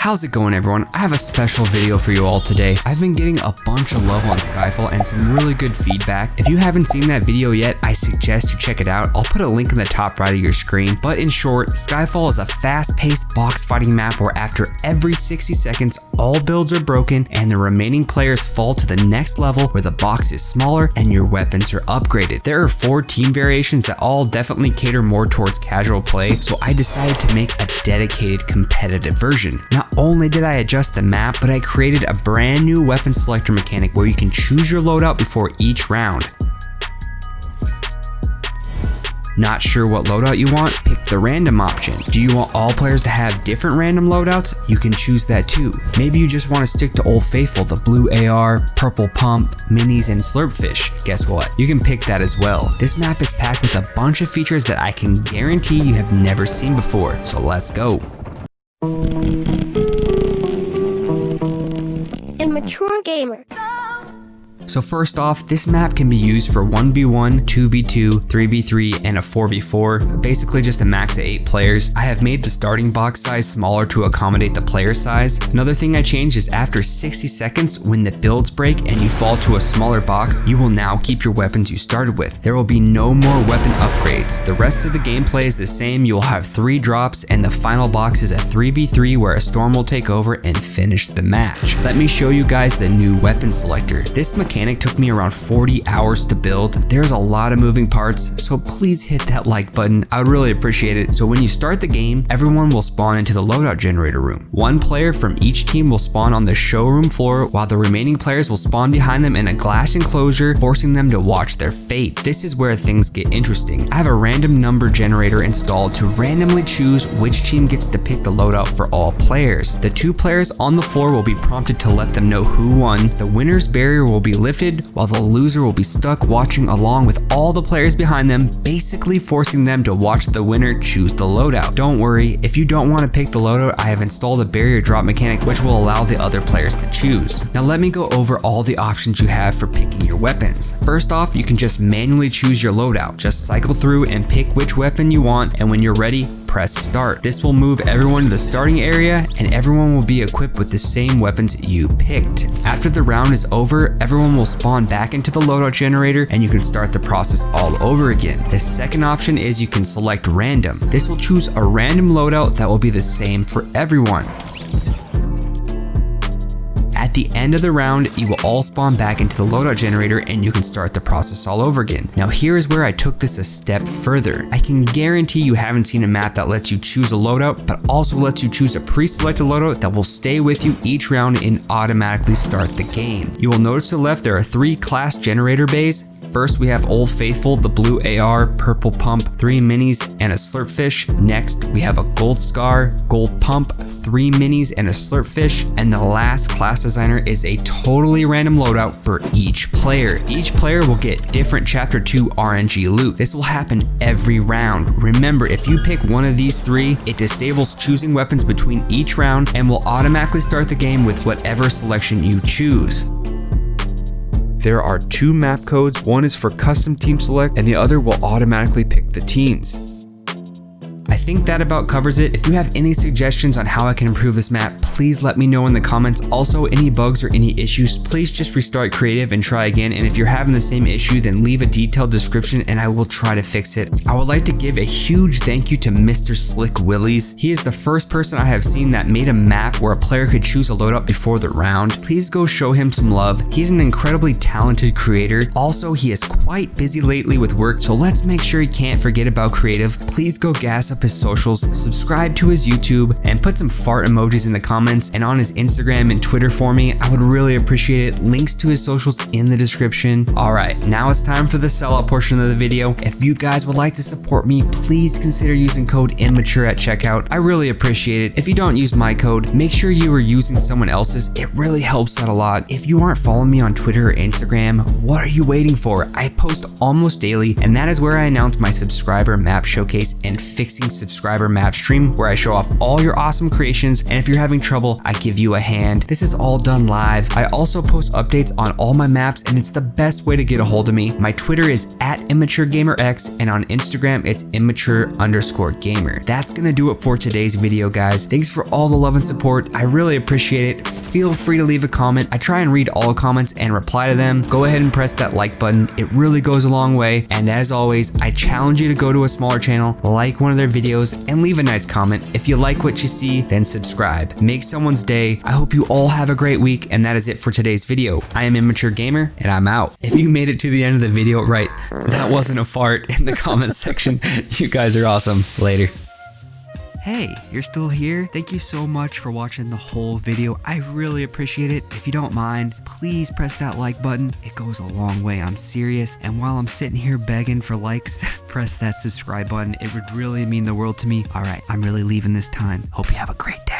How's it going, everyone? I have a special video for you all today. I've been getting a bunch of love on Skyfall and some really good feedback. If you haven't seen that video yet, I suggest you check it out. I'll put a link in the top right of your screen. But in short, Skyfall is a fast-paced box fighting map where after every 60 seconds, all builds are broken and the remaining players fall to the next level where the box is smaller and your weapons are upgraded. There are 4 team variations that all definitely cater more towards casual play, so I decided to make a dedicated competitive version. Not only did I adjust the map, but I created a brand new weapon selector mechanic where you can choose your loadout before each round. Not sure what loadout you want? Pick the random option. Do you want all players to have different random loadouts? You can choose that too. Maybe you just want to stick to Old Faithful, the blue AR, purple pump, minis, and slurp fish. Guess what? You can pick that as well. This map is packed with a bunch of features that I can guarantee you have never seen before, so let's go. Immature gamer. So first off, this map can be used for 1v1, 2v2, 3v3, and a 4v4, basically just a max of 8 players. I have made the starting box size smaller to accommodate the player size. Another thing I changed is after 60 seconds, when the builds break and you fall to a smaller box, you will now keep your weapons you started with. There will be no more weapon upgrades. The rest of the gameplay is the same. You'll have 3 drops and the final box is a 3v3 where a storm will take over and finish the match. Let me show you guys the new weapon selector. This mechanic took me around 40 hours to build. There's a lot of moving parts, so please hit that like button. I would really appreciate it. So when you start the game, everyone will spawn into the loadout generator room. 1 player from each team will spawn on the showroom floor, while the remaining players will spawn behind them in a glass enclosure, forcing them to watch their fate. This is where things get interesting. I have a random number generator installed to randomly choose which team gets to pick the loadout for all players. The 2 players on the floor will be prompted to let them know who won. The winner's barrier will be lifted, while the loser will be stuck watching along with all the players behind them, basically forcing them to watch the winner choose the loadout. Don't worry, if you don't want to pick the loadout, I have installed a barrier drop mechanic which will allow the other players to choose. Now let me go over all the options you have for picking your weapons. First off, you can just manually choose your loadout. Just cycle through and pick which weapon you want, and when you're ready, press start. This will move everyone to the starting area and everyone will be equipped with the same weapons you picked. After the round is over, everyone will spawn back into the loadout generator and you can start the process all over again. The second option is you can select random. This will choose a random loadout that will be the same for everyone. At the end of the round, you will all spawn back into the loadout generator and you can start the process all over again. Now here is where I took this a step further. I can guarantee you haven't seen a map that lets you choose a loadout, but also lets you choose a pre-selected loadout that will stay with you each round and automatically start the game. You will notice to the left there are 3 class generator bays. First, we have Old Faithful, the blue AR, purple pump, 3 minis, and a slurp fish. Next, we have a gold scar, gold pump, 3 minis, and a slurp fish. And the last class designer is a totally random loadout for each player. Each player will get different Chapter 2 RNG loot. This will happen every round. Remember, if you pick one of these 3, it disables choosing weapons between each round and will automatically start the game with whatever selection you choose. There are 2 map codes, one is for custom team select and the other will automatically pick the teams. I think that about covers it. If you have any suggestions on how I can improve this map, please let me know in the comments. Also, any bugs or any issues, please just restart creative and try again. And if you're having the same issue, then leave a detailed description and I will try to fix it. I would like to give a huge thank you to Mr. Slick Willies. He is the first person I have seen that made a map where a player could choose a loadout before the round. Please go show him some love. He's an incredibly talented creator. Also, he is quite busy lately with work, so let's make sure he can't forget about creative. Please go gas up his socials, subscribe to his YouTube, and put some fart emojis in the comments and on his Instagram and Twitter for me. I would really appreciate it. Links to his socials in the description. Alright, now it's time for the sellout portion of the video. If you guys would like to support me, please consider using code Immature at checkout. I really appreciate it. If you don't use my code, make sure you are using someone else's. It really helps out a lot. If you aren't following me on Twitter or Instagram, what are you waiting for? I post almost daily, and that is where I announce my subscriber map showcase and fixing subscriber map stream where I show off all your awesome creations, and if you're having trouble, I give you a hand. This is all done live. I also post updates on all my maps, and it's the best way to get a hold of me. My Twitter is @ImmatureGamerX, and on Instagram, it's immature_gamer. That's gonna do it for today's video, guys. Thanks for all the love and support. I really appreciate it. Feel free to leave a comment. I try and read all comments and reply to them. Go ahead and press that like button. It really goes a long way. And as always, I challenge you to go to a smaller channel, like one of their videos, and leave a nice comment. If you like what you see, then subscribe. Make someone's day. I hope you all have a great week, and that is it for today's video. I am Immature Gamer, and I'm out. If you made it to the end of the video, right, that wasn't a fart in the comments section. You guys are awesome. Later. Hey, you're still here? Thank you so much for watching the whole video. I really appreciate it. If you don't mind, please press that like button. It goes a long way, I'm serious. And while I'm sitting here begging for likes, press that subscribe button. It would really mean the world to me. All right, I'm really leaving this time. Hope you have a great day.